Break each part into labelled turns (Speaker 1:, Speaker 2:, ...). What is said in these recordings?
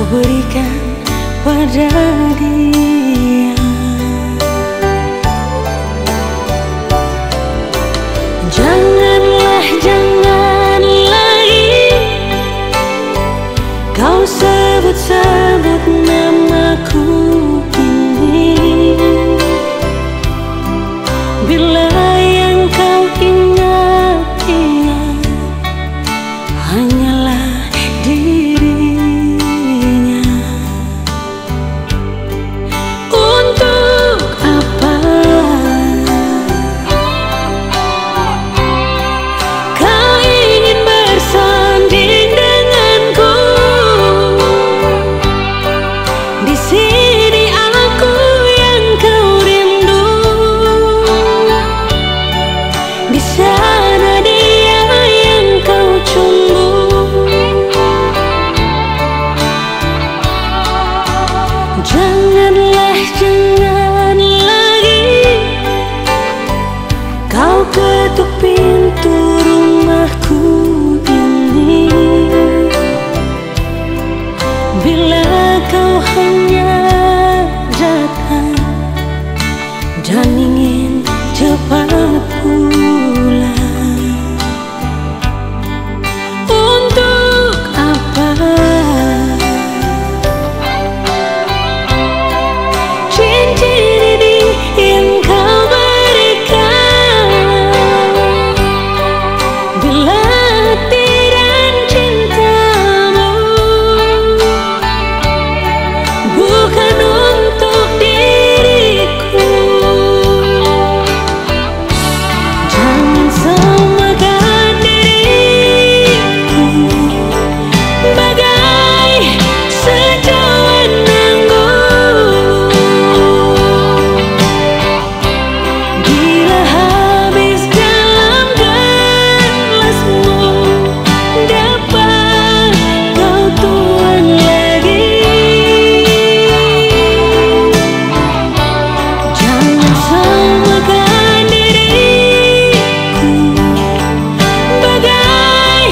Speaker 1: berikan pada dia. Janganlah, jangan lagi kau sebut-sebut namaku ini. Bila yang kau ingat-ingat hanyalah dirinya. Untuk apa kau ingin bersanding denganku? Di sini aku yang kau rindu, di sana dia yang kau cumbu. Janganlah, jangan lagi kau ketuk pintu rumahku ini. Bila kau hanya datang dan ingin cepat pulang. Untuk apa cincin ini yang kau berikan? Bila tidak cintamu bukan untuk diriku. Jangan samakan diriku bagai secawan anggur. Bila habis dalam gelasmu, dapat kau tuang lagi. Jangan samakan diriku bagai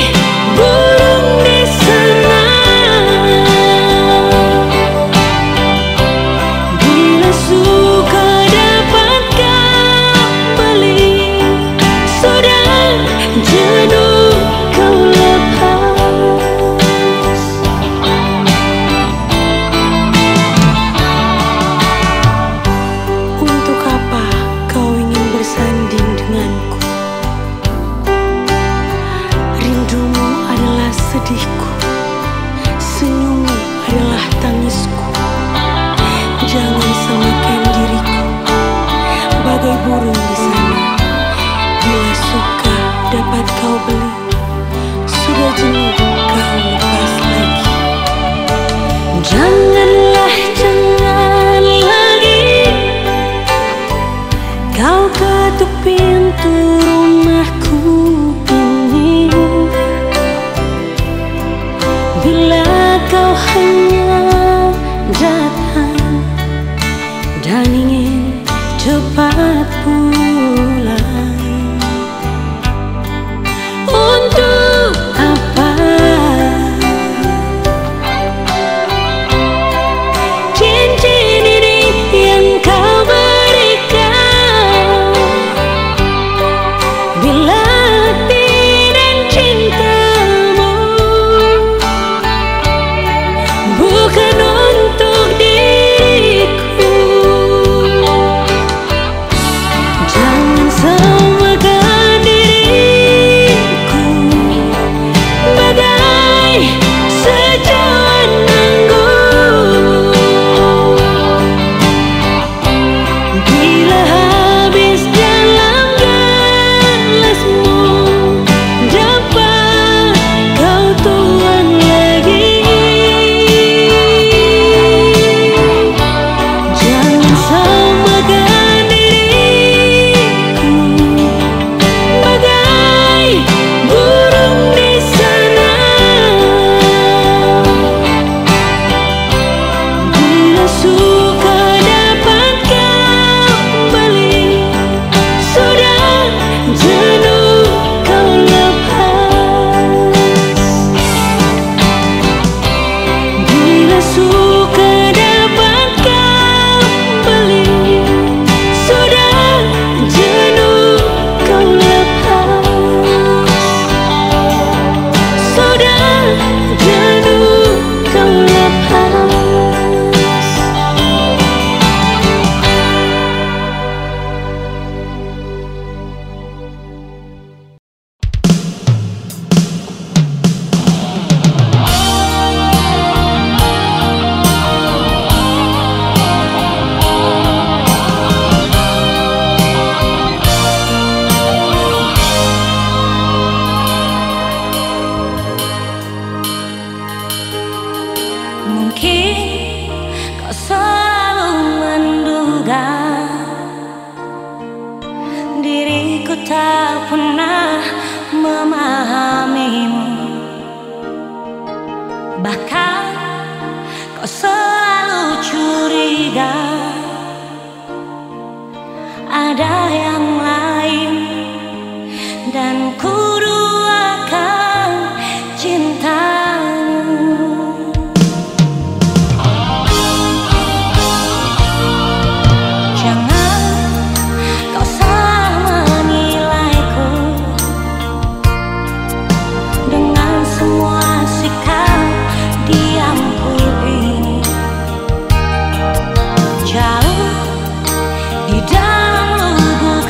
Speaker 1: burung di sana. Bila suka dapat kau beli, sudah jenuh kau lepas. Untuk apa kau ingin bersanding denganku? Rindumu adalah sedihku, senyummu adalah tangisku. Jangan samakan diriku bagai burung di sana. Bila suka dapat kau beli, sudah jenuh kau lepas lagi. Janganlah, jangan lagi kau ketuk pintu rumahku ini. Bila kau hanya datang dan ingin cepat pulang. Untuk apa cincin ini yang kau berikan? Bila tidak cintamu Mungkin kau selalu menduga diriku tak pernah memahamimu. Bahkan kau selalu curiga ada yang lain, dan ku duakan cintamu. Jangan kau salah menilaiku dengan semua sikap diamku ini. Jauh di dalam lubuk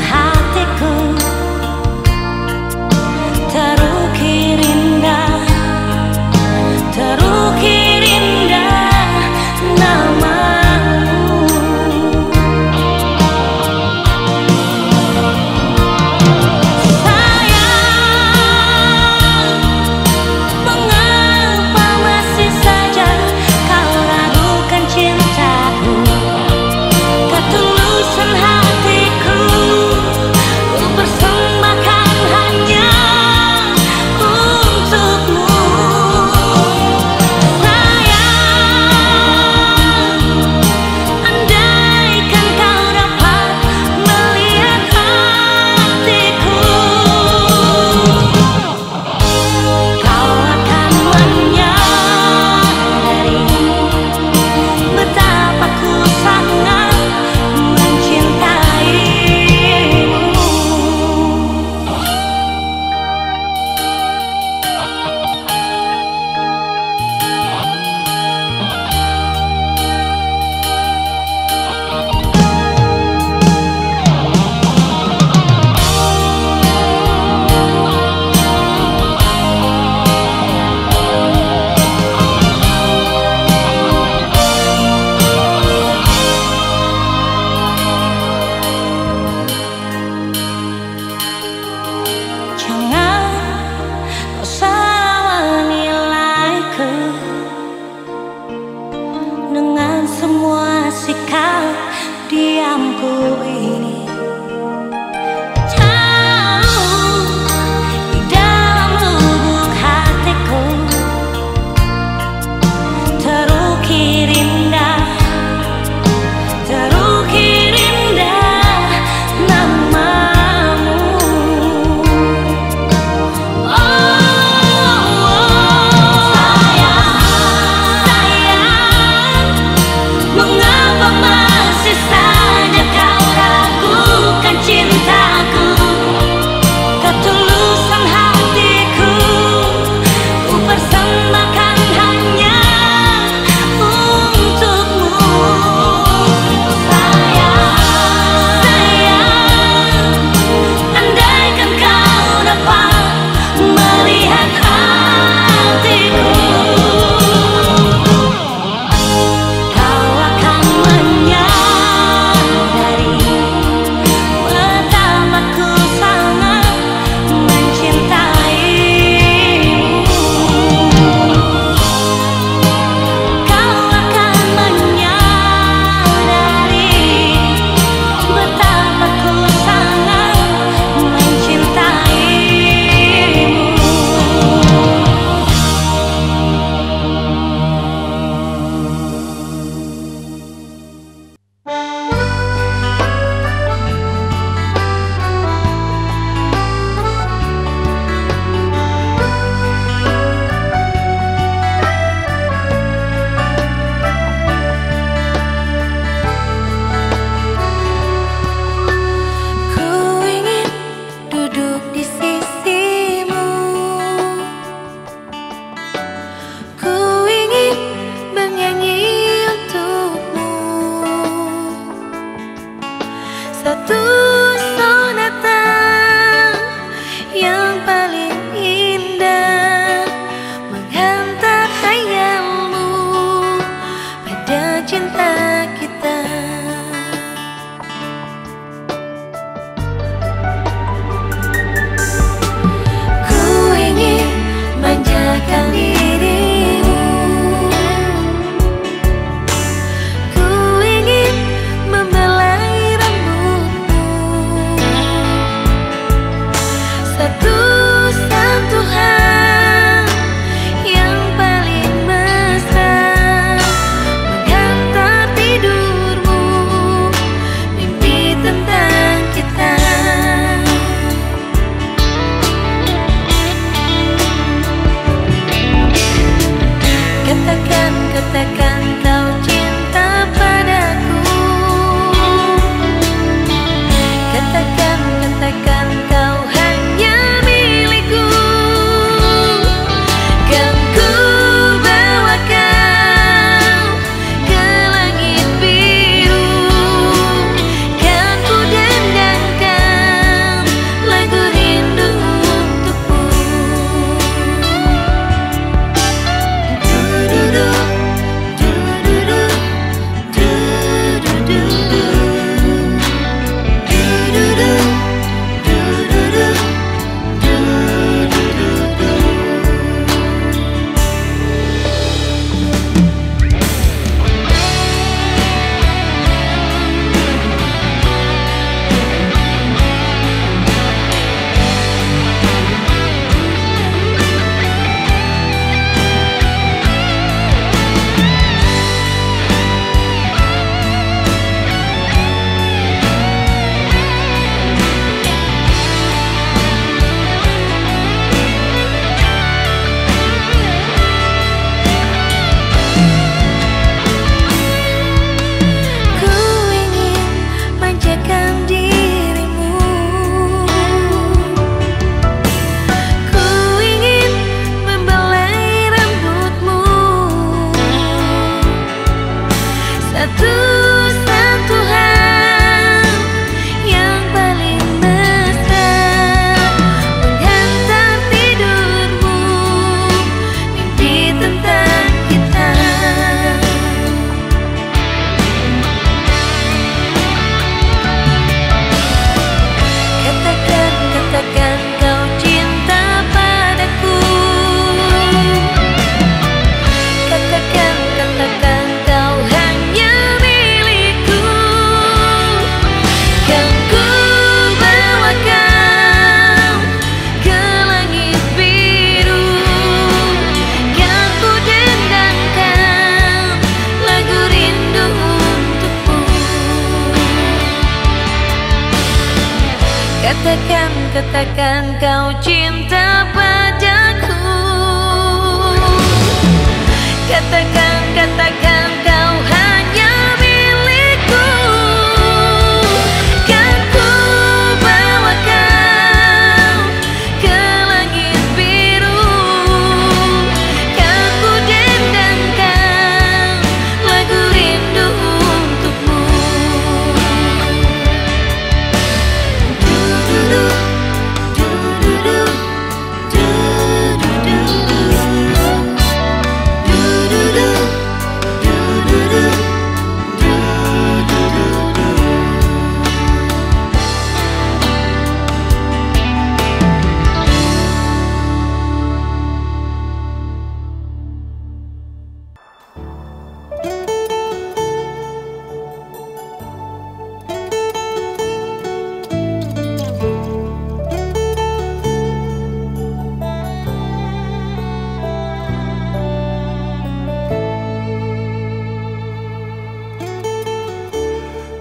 Speaker 1: katakan kau cinta padaku. Katakan, katakan kau hanya milikku. Kan ku bawa kau ke langit biru. Kan ku dendangkan lagu rindu untukmu. Du-du-du, du-du-du, du-du-du, du-du-du, du-du-du, du-du-du. Ku ingin manjakan dirimu. Ku ingin membelai rambutmu. Satu-satu hal yang paling mesra menghantar tidurmu. Mimpi tentang kita. Katakan, katakan kau cinta padaku. Katakan, katakan kau hanya milikku. Kan ku bawa kau ke langit biru. Kan ku dendangkan lagu rindu untukmu. Katakan, katakan kau cinta padaku. Katakan, katakan kau hanya milikku. Kan ku bawa kau ke langit biru. Kan ku dendangkan lagu rindu untukmu. Du-du-du, du-du-du, du-du-du, du-du-du, du-du-du, du-du-du.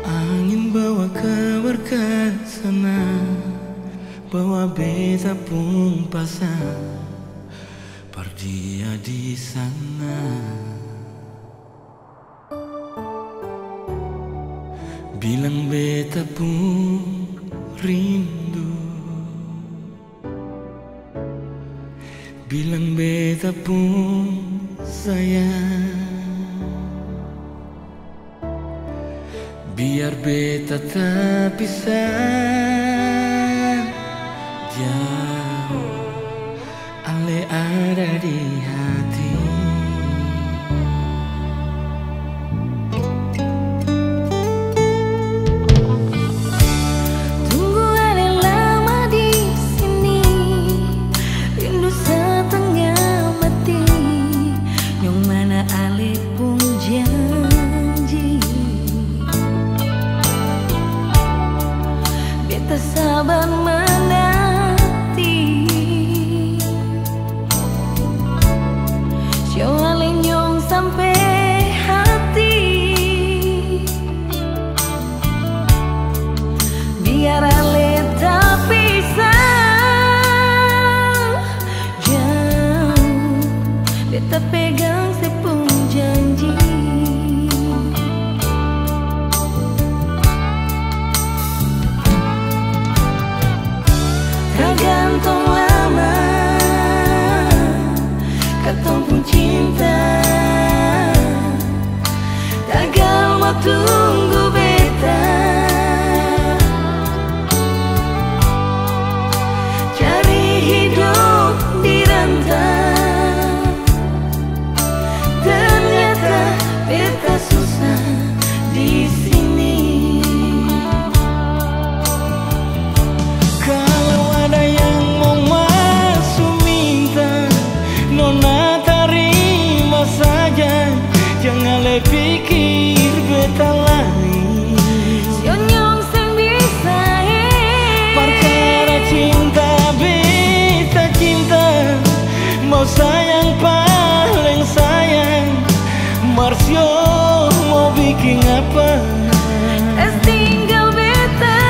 Speaker 2: Angin bawa kabar ke sana, bawa beta pun pasang perdia di sana. Bilang beta pun rindu. Bilang beta pun sayang. Biar beta tak pisah jauh, ale ada di hati.
Speaker 1: Tunggu ale lama di sini, rindu setengah mati. Yang mana ale pun janji, beta sabar menanti. Jauh ale nyong sampai hati. Biar ale tak pisah jauh, beta pegang sepung janji.
Speaker 2: Marsio mau bikin apa?
Speaker 1: Tinggal beta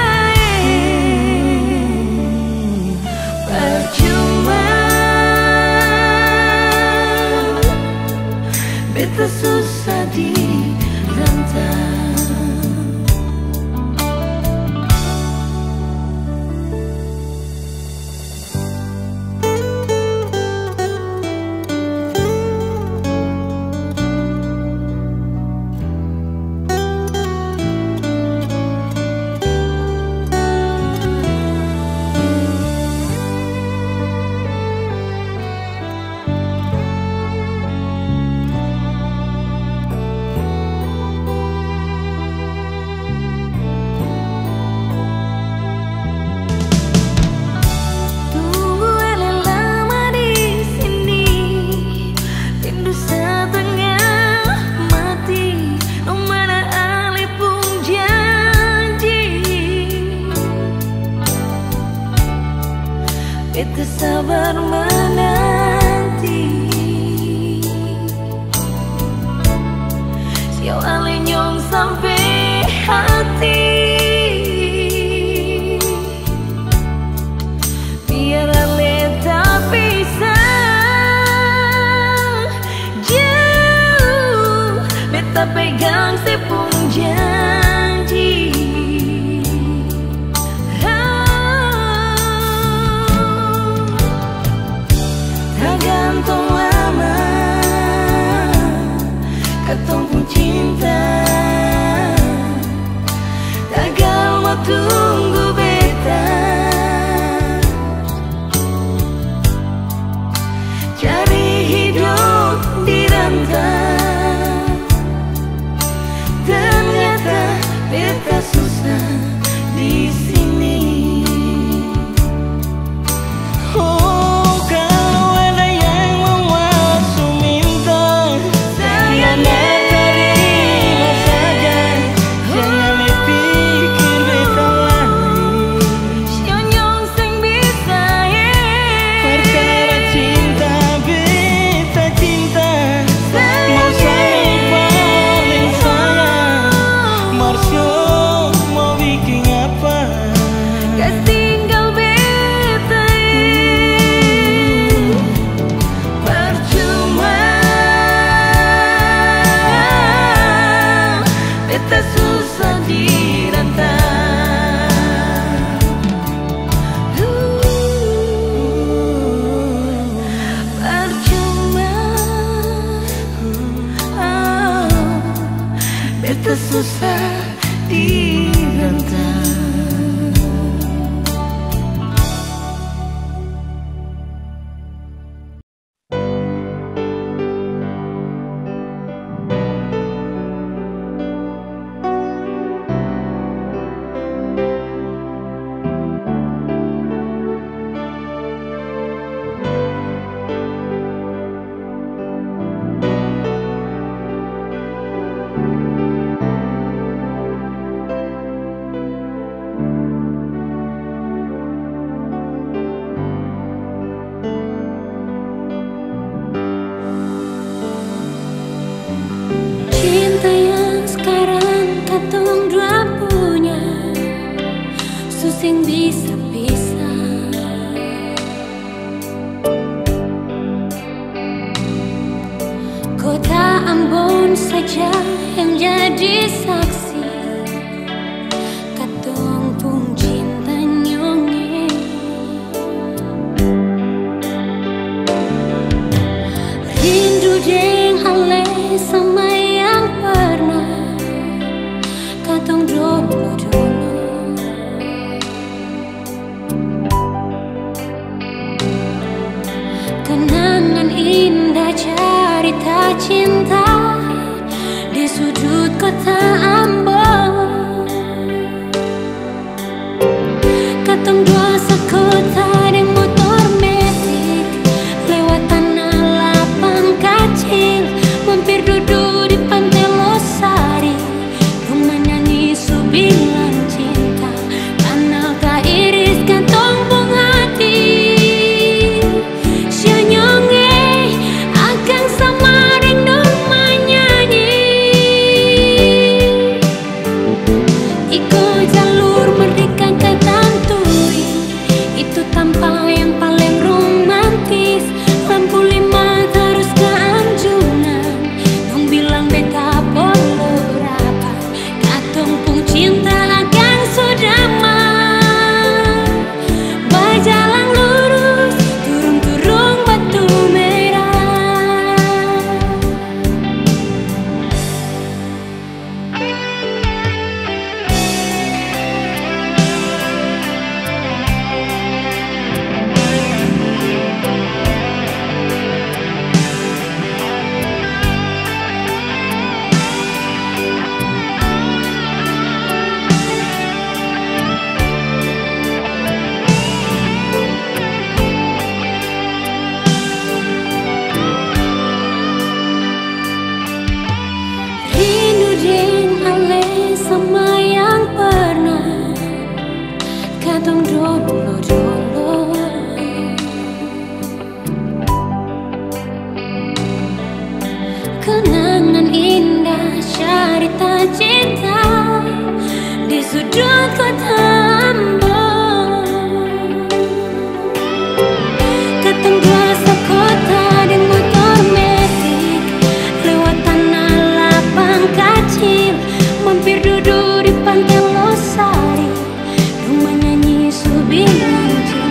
Speaker 1: percuma. Beta susah di rantau. Beta sabar menanti siau alenyong sampai hati. Biar ale tak bisa jauh, beta pegang sepung janji. Gantung lama, katong pun cinta. Tagal mau tunggu beta, cari hidup di rantau. Ternyata beta susah di sini. Beta susah di rantau, percuma. Beta susah di rantau. Cinta yang sekarang katong dua punya, susing bisa pisah. Kota Ambon saja yang jadi saksi, katong pun cinta nyonge. Rindu jeng ale sama yang pernah katong dulu. Ding ale sama yang pernah katong dulu. Kenangan indah cerita cinta di sudut kota Ambo. Katong dua sekota di motor metik lewat tanah lapang kecil, mampir duduk di pantai Losari, rumah nyanyi Subilanji.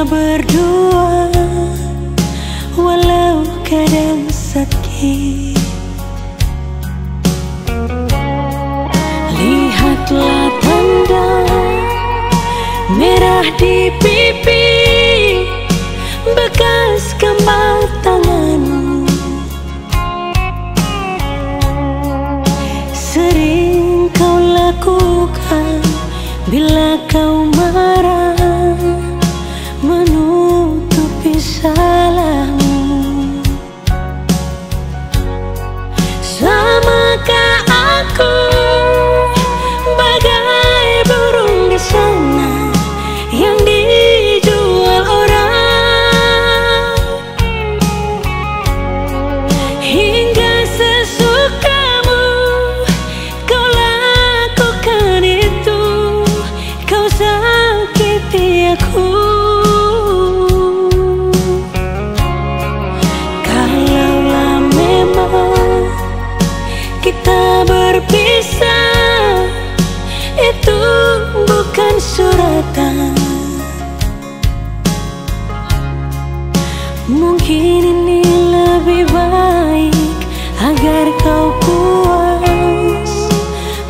Speaker 1: berdua walau kadang sakit. Lihatlah tanda merah di pipi, bekas gambar tanganmu. Sering kau lakukan bila kau marah, menutupi salahmu. Samakah aku bagai burung di sana yang dijual orang, hingga sesukamu kau lakukan itu, kau sakiti aku. Kalaulah memang kita berpisah, itu bukan suratan. Mungkin ini lebih baik agar kau puas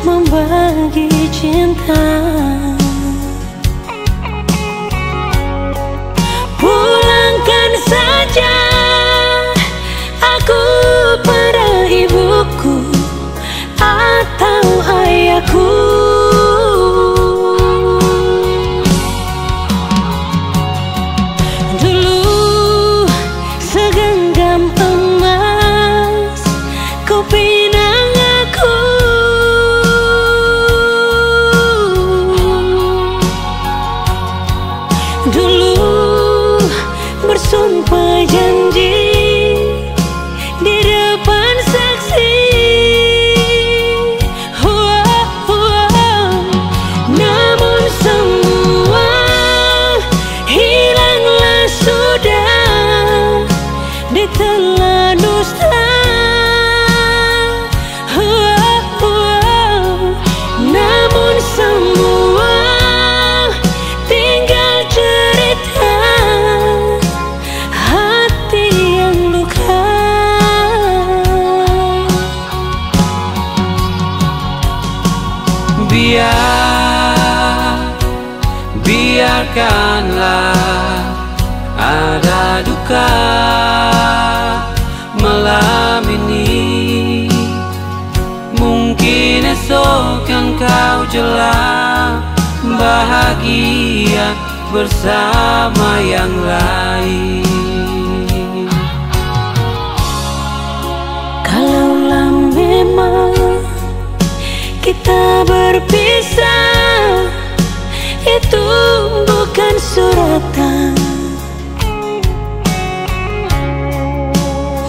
Speaker 1: membagi cinta. Pulangkan saja aku pada ibuku atau ayahku. Dulu segenggam emas kau pinang aku, dulu bersumpah janji di depan saksi. Namun semua hilanglah sudah ditelan dusta. Namun semua tinggal cerita hati yang luka.
Speaker 2: Biarkanlah ada duka malam ini. Mungkin esok engkau jelang bahagia bersama yang lain.
Speaker 1: Kalaulah memang kita berpisah, itu bukan suratan.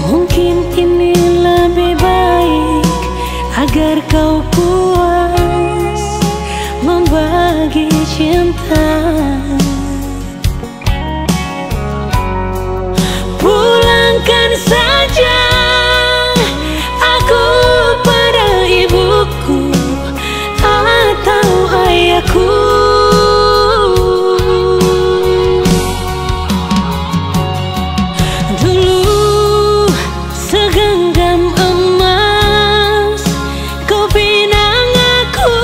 Speaker 1: Mungkin ini lebih baik agar kau puas membagi cinta. Pulangkan saja aku pada ibuku atau ayahku. Dulu segenggam emas kau pinang aku,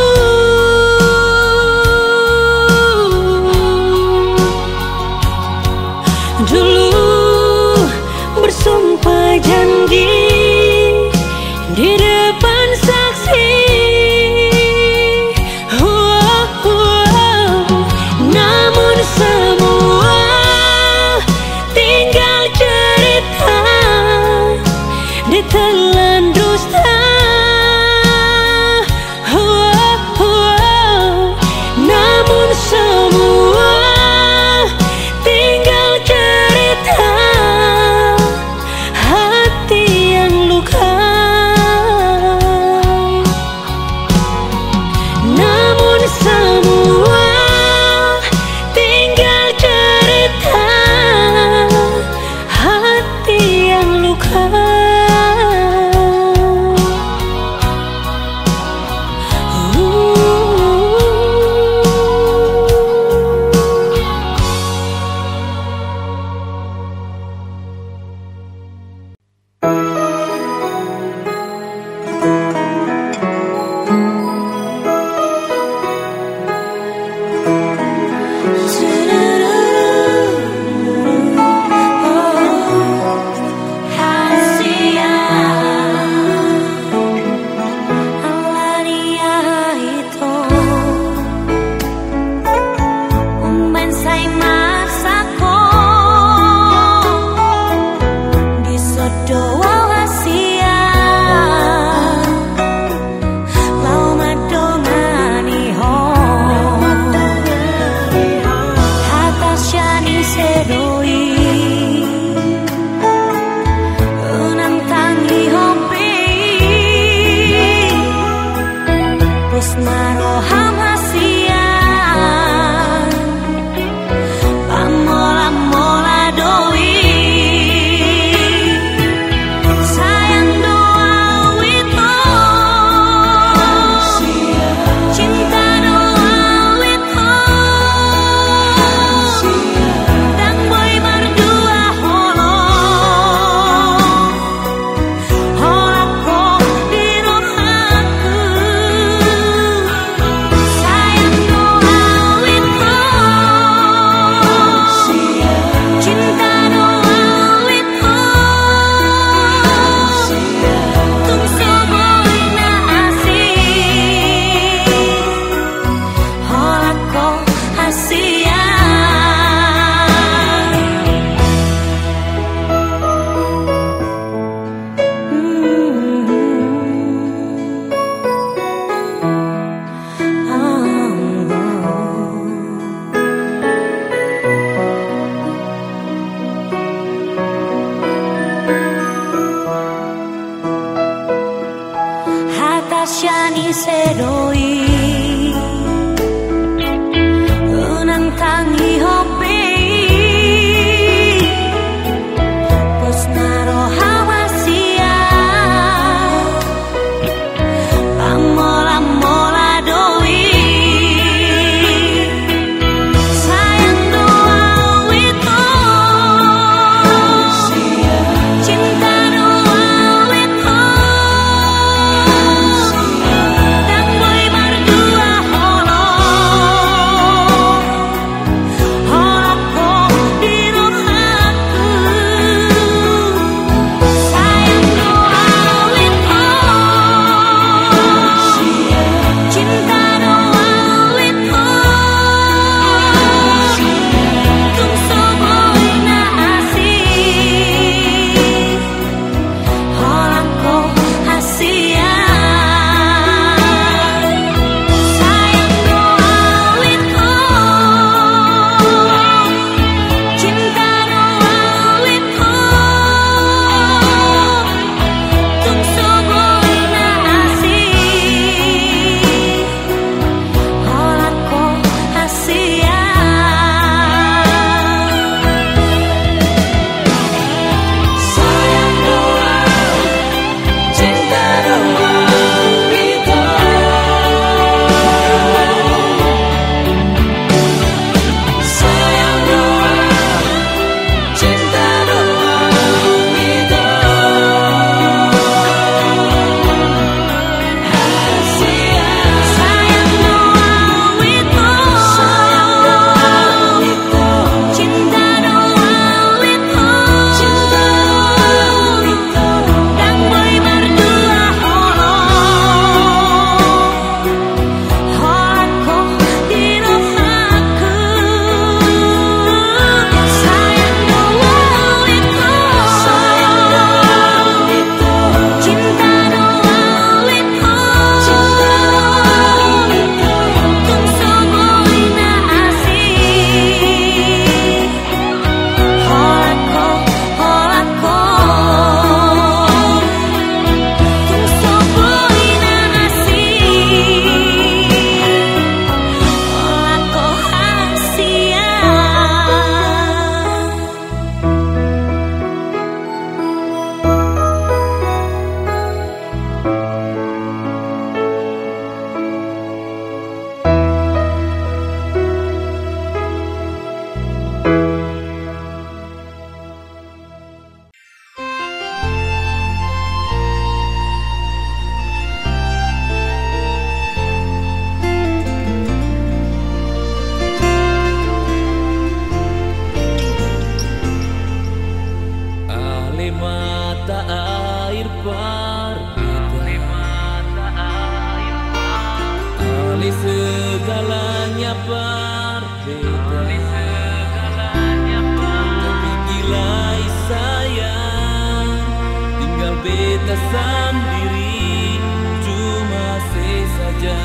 Speaker 3: beta sendiri, cuma saya saja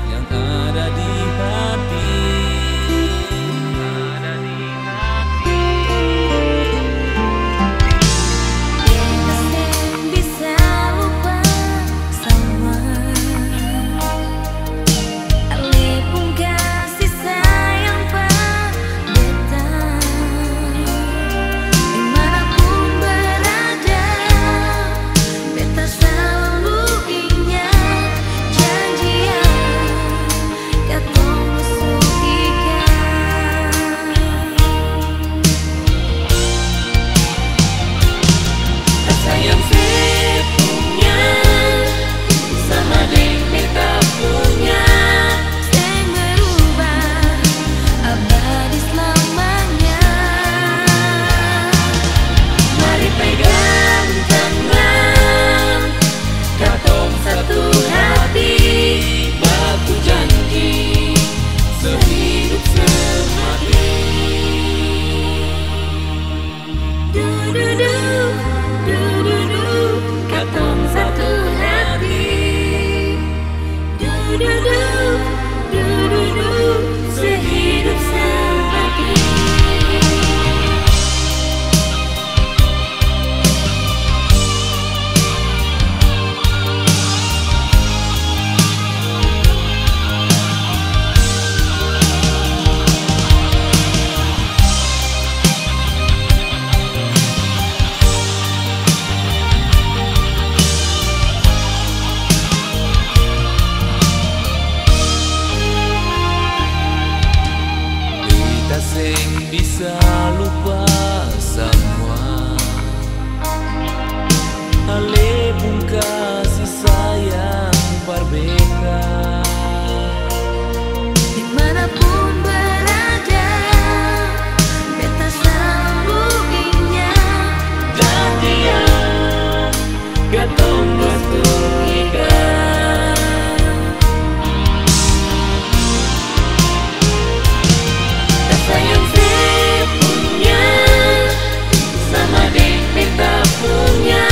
Speaker 3: yang ada di hati. Sing bisa lupa semua ale pun kasih sayang berbeda.
Speaker 1: Dimanapun berada, beta selalu ingat
Speaker 3: Janjian katong bertemu.
Speaker 1: sayang saya punya, sama dek beta punya.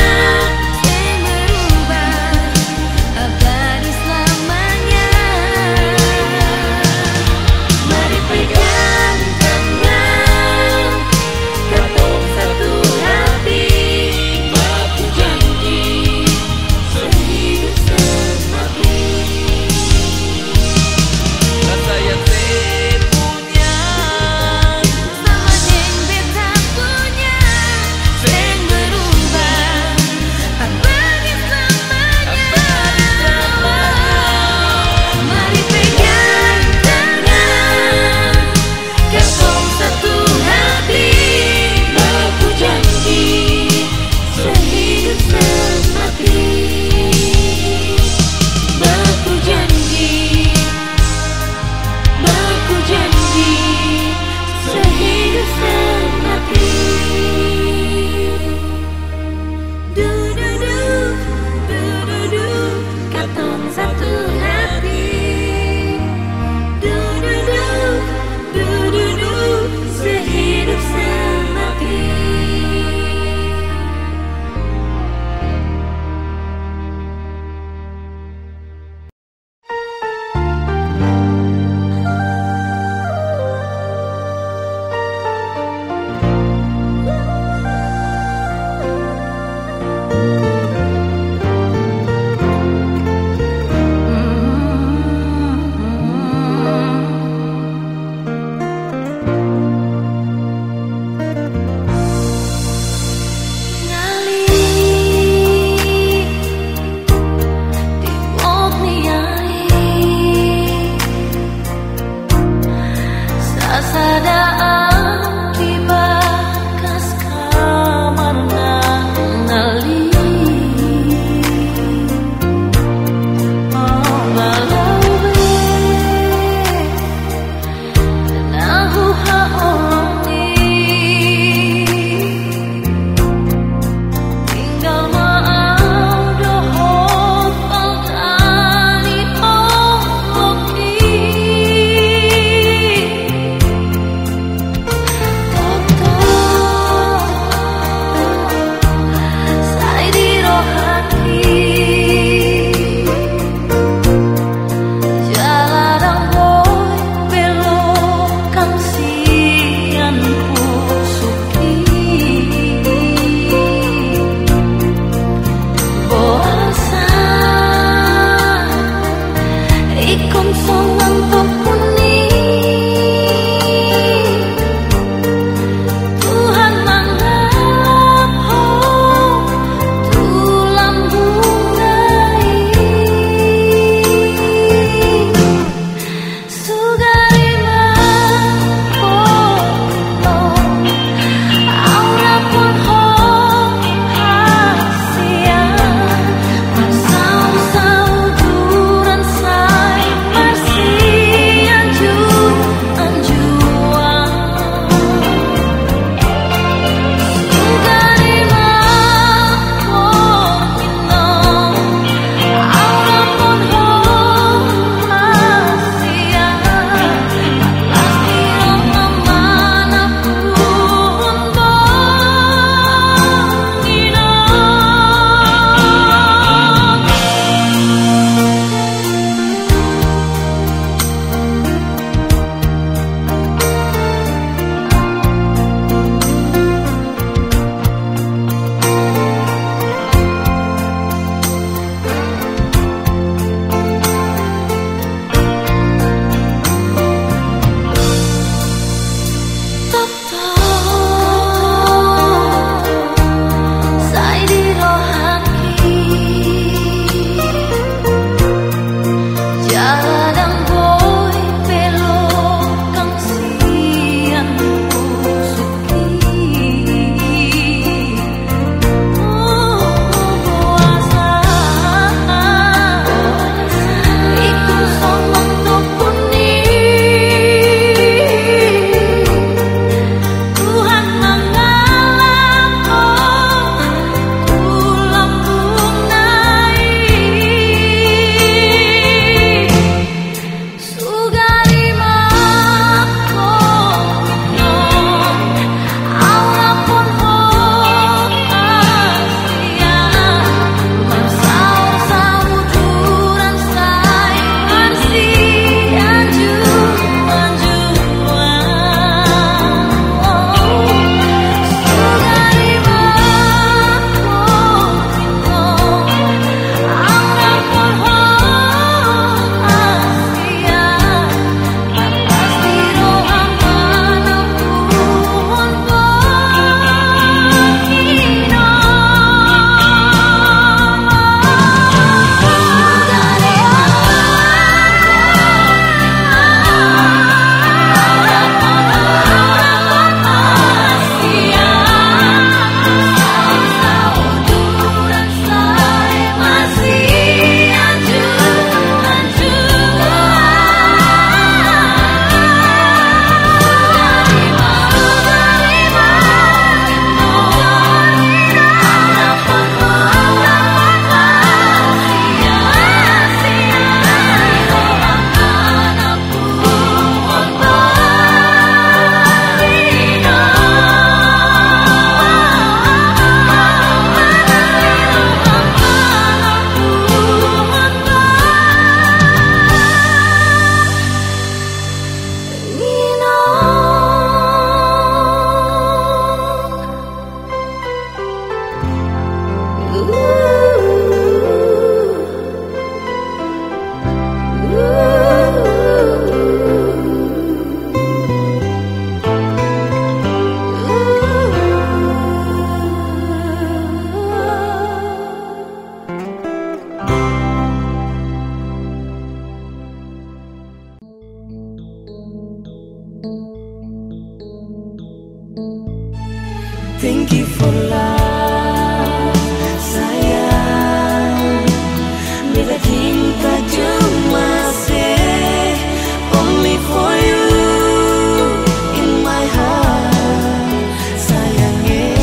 Speaker 1: Thank you for love, sayang. Beta cinta cuma say only for you in my heart, sayangnya.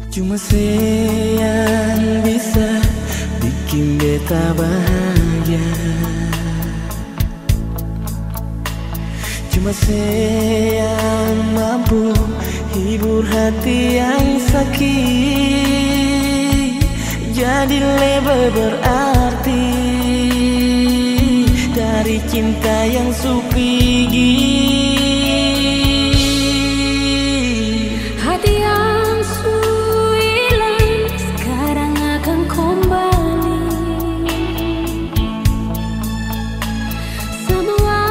Speaker 1: Cuma say yang bisa bikin beta bahagia. Cuma say yang mampu hibur hati yang sakit, jadi lebih berarti dari cinta yang supigi.
Speaker 4: Hati yang hilang sekarang akan kembali. Semua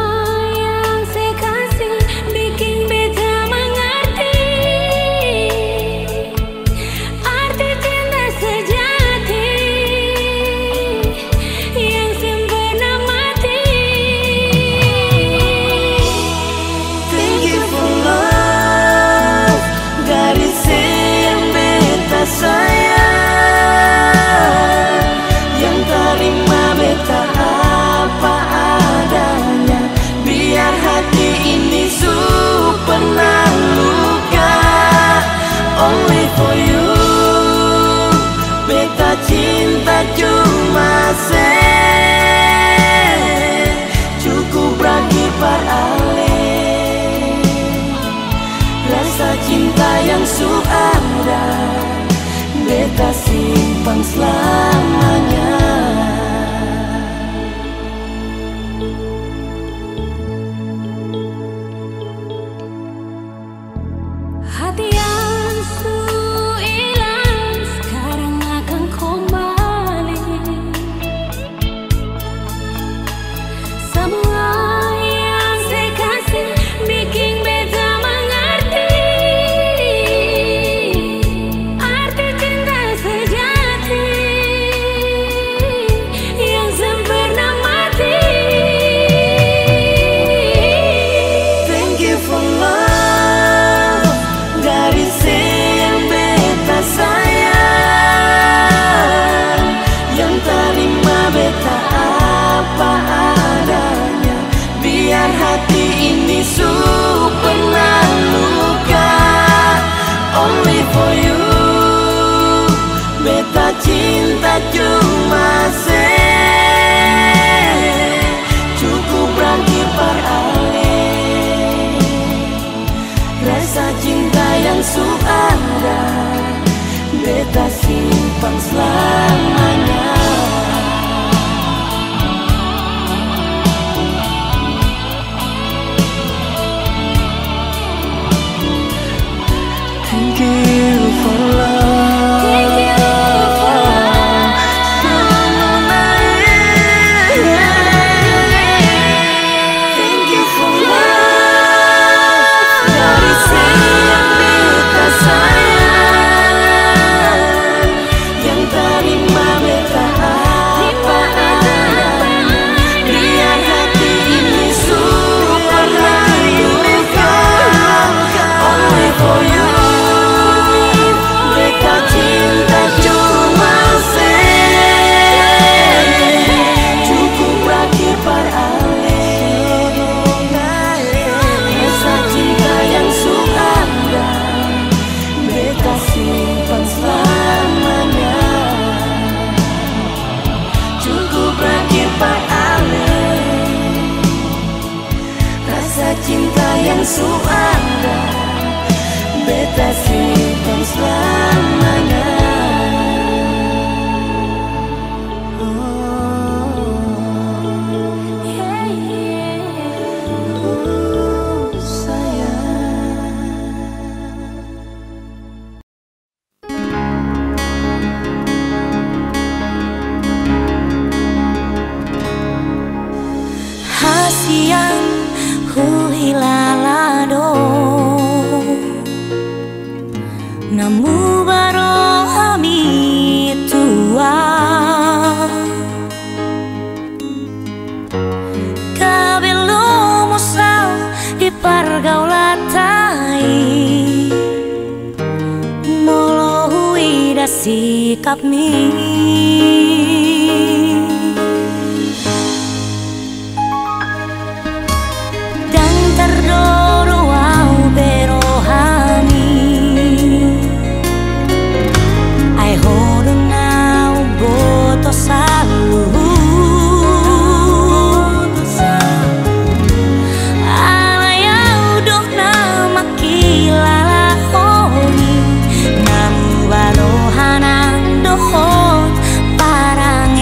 Speaker 4: yang saya kasih bikin beta mengerti arti cinta sejati yang sempurna mati.
Speaker 1: Thank you for love, dari yang beta sayang, yang terima beta apa adanya. Biar hati ini pernah luka, only for you. Beta cinta cuma say cukup berakhir ale. Rasa cinta yang ada, beta simpan selamanya.
Speaker 4: Hati yang hilang sekarang akan kembali. Semua yang saya kasih bikin beta mengerti arti cinta sejati yang sempurna mati.
Speaker 1: Thank you for love, dari yang beta sayang, yang terima beta apa adanya. Biar hati ini pernah luka, only for you. Beta cinta cuma say cukup berakhir ale. Rasa cinta yang ada, beta simpan selamanya. Thank you for love.
Speaker 4: Thank you for love.
Speaker 1: Thank you for love, dari yang beta sayang, yang terima beta apa adanya. Biar hati ini pernah luka, only for you. Beta cinta cuma say cukup berakhir ale. Rasa cinta yang ada, beta simpan selamanya. Cukup berakhir ale. Rasa cinta yang ada, beta simpan selamanya.
Speaker 4: Hasiang huhilalado namu baro hami tua sikap mi dan terdoro au berohami ai hodo nau boto salu ala yau dok na makilala honi namu balohanan dohon parang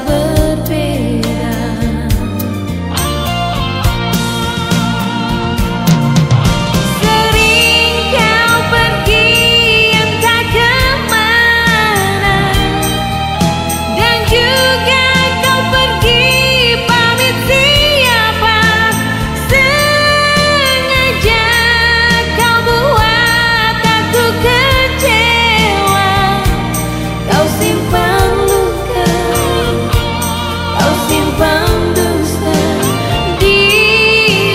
Speaker 1: berbeda.
Speaker 4: Sering kau pergi entah kemana, dan juga kau pergi pamit siapa. Sengaja kau buat aku kecewa. Kau simpan luka, kau simpan dusta di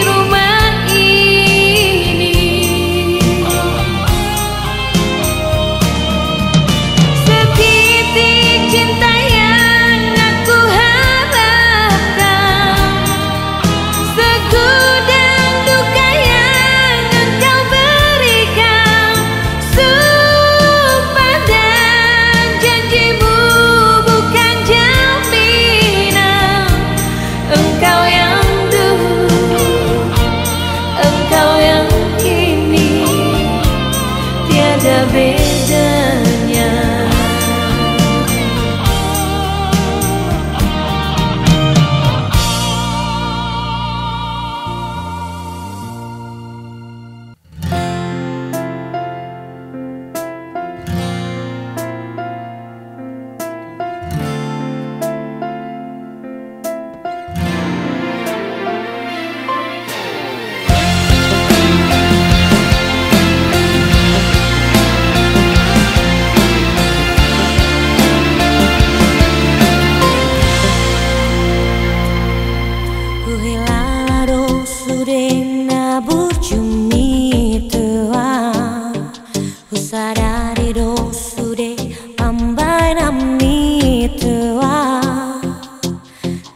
Speaker 4: rumah ini. Setitik cinta yang aku harapkan, segudang duka yang engkau berikan. Sumpah dan janjimu bukan jaminan. Engkau yang dulu, engkau yang kini, tiada bedanya. Huilaro surena burjumi tua, usadari do sude ambai nami tua.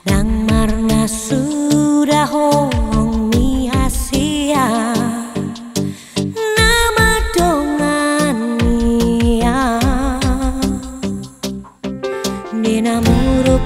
Speaker 4: Nang marna sudah hong mi hasia, nama dongan nia. Dina muruk